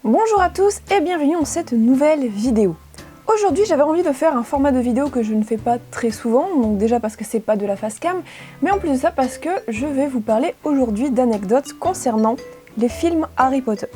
Bonjour à tous et bienvenue dans cette nouvelle vidéo. Aujourd'hui j'avais envie de faire un format de vidéo que je ne fais pas très souvent, donc déjà parce que c'est pas de la face cam, mais en plus de ça parce que je vais vous parler aujourd'hui d'anecdotes concernant les films Harry Potter.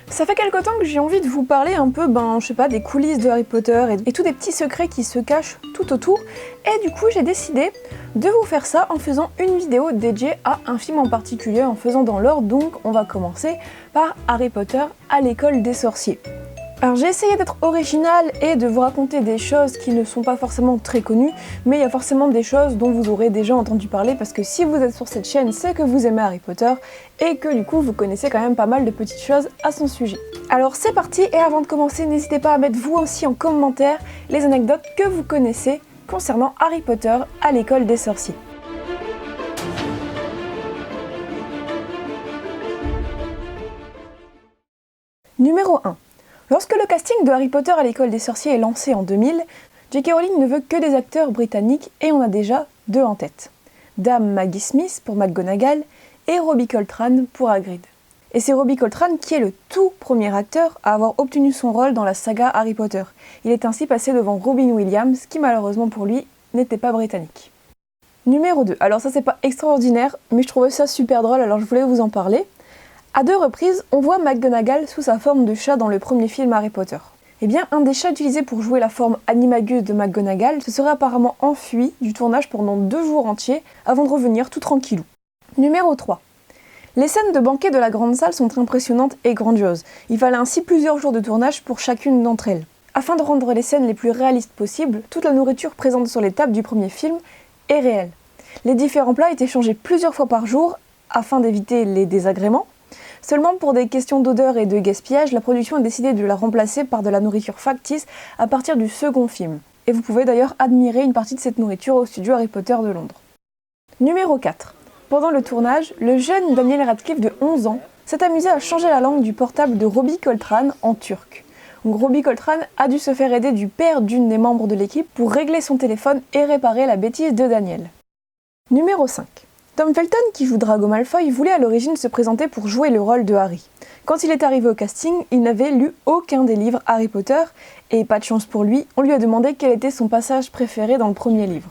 Ça fait quelque temps que j'ai envie de vous parler un peu, je sais pas, des coulisses de Harry Potter et tous des petits secrets qui se cachent tout autour, et du coup j'ai décidé de vous faire ça en faisant une vidéo dédiée à un film en particulier, en faisant dans l'ordre, donc on va commencer par Harry Potter à l'école des sorciers. Alors j'ai essayé d'être originale et de vous raconter des choses qui ne sont pas forcément très connues, mais il y a forcément des choses dont vous aurez déjà entendu parler parce que si vous êtes sur cette chaîne, c'est que vous aimez Harry Potter et que du coup vous connaissez quand même pas mal de petites choses à son sujet. Alors c'est parti, et avant de commencer, n'hésitez pas à mettre vous aussi en commentaire les anecdotes que vous connaissez concernant Harry Potter à l'école des sorciers. Numéro 1. Lorsque le casting de Harry Potter à l'école des sorciers est lancé en 2000, J.K. Rowling ne veut que des acteurs britanniques et on a déjà deux en tête. Dame Maggie Smith pour McGonagall et Robbie Coltrane pour Hagrid. Et c'est Robbie Coltrane qui est le tout premier acteur à avoir obtenu son rôle dans la saga Harry Potter. Il est ainsi passé devant Robin Williams qui malheureusement pour lui n'était pas britannique. Numéro 2. Alors ça c'est pas extraordinaire, mais je trouvais ça super drôle alors je voulais vous en parler. À deux reprises, on voit McGonagall sous sa forme de chat dans le premier film Harry Potter. Eh bien, un des chats utilisés pour jouer la forme animagus de McGonagall se serait apparemment enfui du tournage pendant 2 jours entiers avant de revenir tout tranquillou. Numéro 3. Les scènes de banquet de la grande salle sont impressionnantes et grandioses. Il fallait ainsi plusieurs jours de tournage pour chacune d'entre elles. Afin de rendre les scènes les plus réalistes possibles, toute la nourriture présente sur les tables du premier film est réelle. Les différents plats étaient changés plusieurs fois par jour afin d'éviter les désagréments. Seulement pour des questions d'odeur et de gaspillage, la production a décidé de la remplacer par de la nourriture factice à partir du second film. Et vous pouvez d'ailleurs admirer une partie de cette nourriture au studio Harry Potter de Londres. Numéro 4. Pendant le tournage, le jeune Daniel Radcliffe de 11 ans s'est amusé à changer la langue du portable de Robbie Coltrane en turc. Donc Robbie Coltrane a dû se faire aider du père d'une des membres de l'équipe pour régler son téléphone et réparer la bêtise de Daniel. Numéro 5. Tom Felton, qui joue Drago Malfoy, voulait à l'origine se présenter pour jouer le rôle de Harry. Quand il est arrivé au casting, il n'avait lu aucun des livres Harry Potter, et pas de chance pour lui, on lui a demandé quel était son passage préféré dans le premier livre.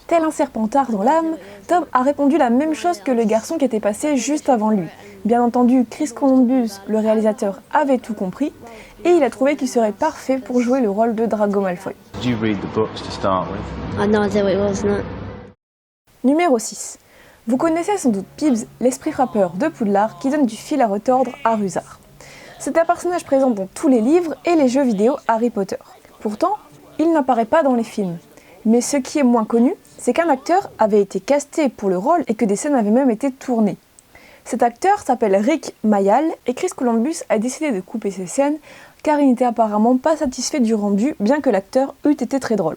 Tel un serpentard dans l'âme, Tom a répondu la même chose que le garçon qui était passé juste avant lui. Bien entendu, Chris Columbus, le réalisateur, avait tout compris, et il a trouvé qu'il serait parfait pour jouer le rôle de Drago Malfoy. Numéro 6. Vous connaissez sans doute Pibbs, l'esprit frappeur de Poudlard qui donne du fil à retordre à Rusard. C'est un personnage présent dans tous les livres et les jeux vidéo Harry Potter. Pourtant, il n'apparaît pas dans les films. Mais ce qui est moins connu, c'est qu'un acteur avait été casté pour le rôle et que des scènes avaient même été tournées. Cet acteur s'appelle Rick Mayall et Chris Columbus a décidé de couper ces scènes car il n'était apparemment pas satisfait du rendu, bien que l'acteur eût été très drôle.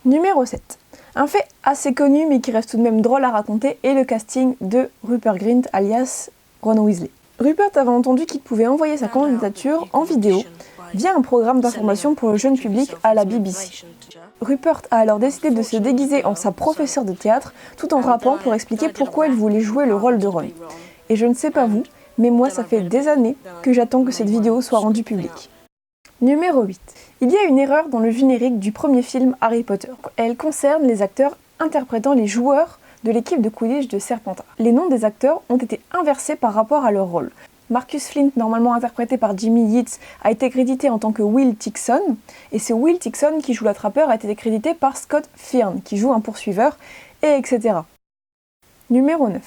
Numéro 7. Un fait assez connu mais qui reste tout de même drôle à raconter est le casting de Rupert Grint alias Ron Weasley. Rupert avait entendu qu'il pouvait envoyer sa candidature en vidéo via un programme d'information pour le jeune public à la BBC. Rupert a alors décidé de se déguiser en sa professeure de théâtre tout en rappant pour expliquer pourquoi il voulait jouer le rôle de Ron. Et je ne sais pas vous, mais moi ça fait des années que j'attends que cette vidéo soit rendue publique. Numéro 8. Il y a une erreur dans le générique du premier film Harry Potter. Elle concerne les acteurs interprétant les joueurs de l'équipe de Quidditch de Serpentard. Les noms des acteurs ont été inversés par rapport à leur rôle. Marcus Flint, normalement interprété par Jimmy Yates, a été crédité en tant que Will Tixon, et c'est Will Tixon qui joue l'attrapeur a été crédité par Scott Fearn, qui joue un poursuiveur, et etc. Numéro 9.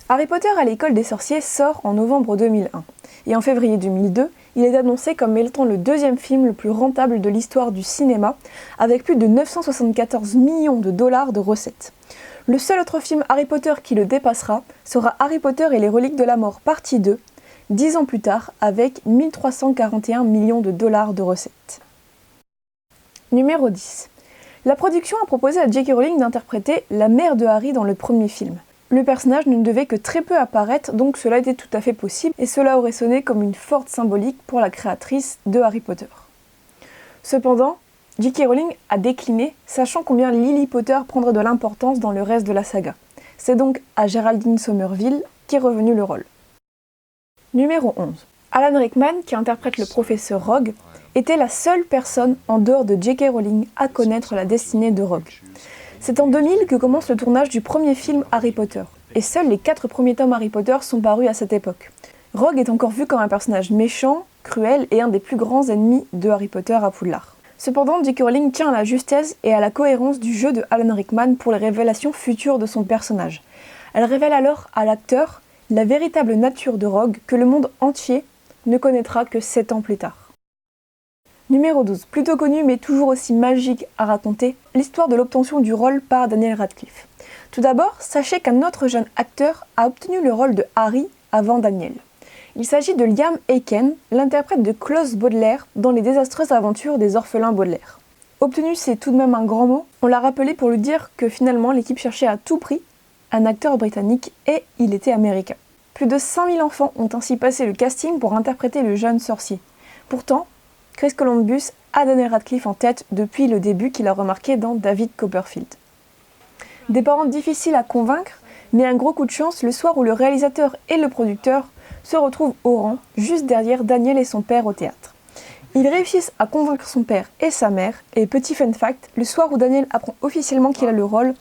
Harry Potter à l'école des sorciers sort en novembre 2001, et en février 2002, il est annoncé comme étant le deuxième film le plus rentable de l'histoire du cinéma, avec plus de 974 millions de dollars de recettes. Le seul autre film Harry Potter qui le dépassera sera Harry Potter et les reliques de la mort partie 2, 10 ans plus tard, avec 1341 millions de dollars de recettes. Numéro 10. La production a proposé à J.K. Rowling d'interpréter la mère de Harry dans le premier film. Le personnage ne devait que très peu apparaître, donc cela était tout à fait possible, et cela aurait sonné comme une forte symbolique pour la créatrice de Harry Potter. Cependant, J.K. Rowling a décliné, sachant combien Lily Potter prendrait de l'importance dans le reste de la saga. C'est donc à Geraldine Somerville qu'est revenu le rôle. Numéro 11. Alan Rickman, qui interprète le professeur Rogue, était la seule personne en dehors de J.K. Rowling à connaître la destinée de Rogue. C'est en 2000 que commence le tournage du premier film Harry Potter, et seuls les 4 premiers tomes Harry Potter sont parus à cette époque. Rogue est encore vu comme un personnage méchant, cruel et un des plus grands ennemis de Harry Potter à Poudlard. Cependant, J.K. Rowling tient à la justesse et à la cohérence du jeu de Alan Rickman pour les révélations futures de son personnage. Elle révèle alors à l'acteur la véritable nature de Rogue que le monde entier ne connaîtra que 7 ans plus tard. Numéro 12. Plutôt connu mais toujours aussi magique à raconter, l'histoire de l'obtention du rôle par Daniel Radcliffe. Tout d'abord, sachez qu'un autre jeune acteur a obtenu le rôle de Harry avant Daniel. Il s'agit de Liam Aiken, l'interprète de Klaus Baudelaire dans Les désastreuses aventures des orphelins Baudelaire. Obtenu, c'est tout de même un grand mot. On l'a rappelé pour lui dire que finalement l'équipe cherchait à tout prix un acteur britannique et il était américain. Plus de 5000 enfants ont ainsi passé le casting pour interpréter le jeune sorcier. Pourtant, Chris Columbus a Daniel Radcliffe en tête depuis le début qu'il a remarqué dans David Copperfield. Des parents difficiles à convaincre, mais un gros coup de chance le soir où le réalisateur et le producteur se retrouvent au rang, juste derrière Daniel et son père au théâtre. Ils réussissent à convaincre son père et sa mère, et petit fun fact, le soir où Daniel apprend officiellement qu'il a le rôle,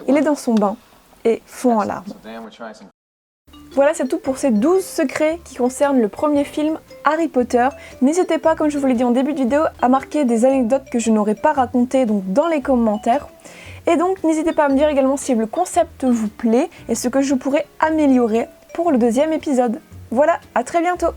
il est dans son bain et fond en larmes. Voilà, c'est tout pour ces 12 secrets qui concernent le premier film Harry Potter. N'hésitez pas, comme je vous l'ai dit en début de vidéo, à marquer des anecdotes que je n'aurais pas racontées dans les commentaires. Et donc, n'hésitez pas à me dire également si le concept vous plaît et ce que je pourrais améliorer pour le deuxième épisode. Voilà, à très bientôt!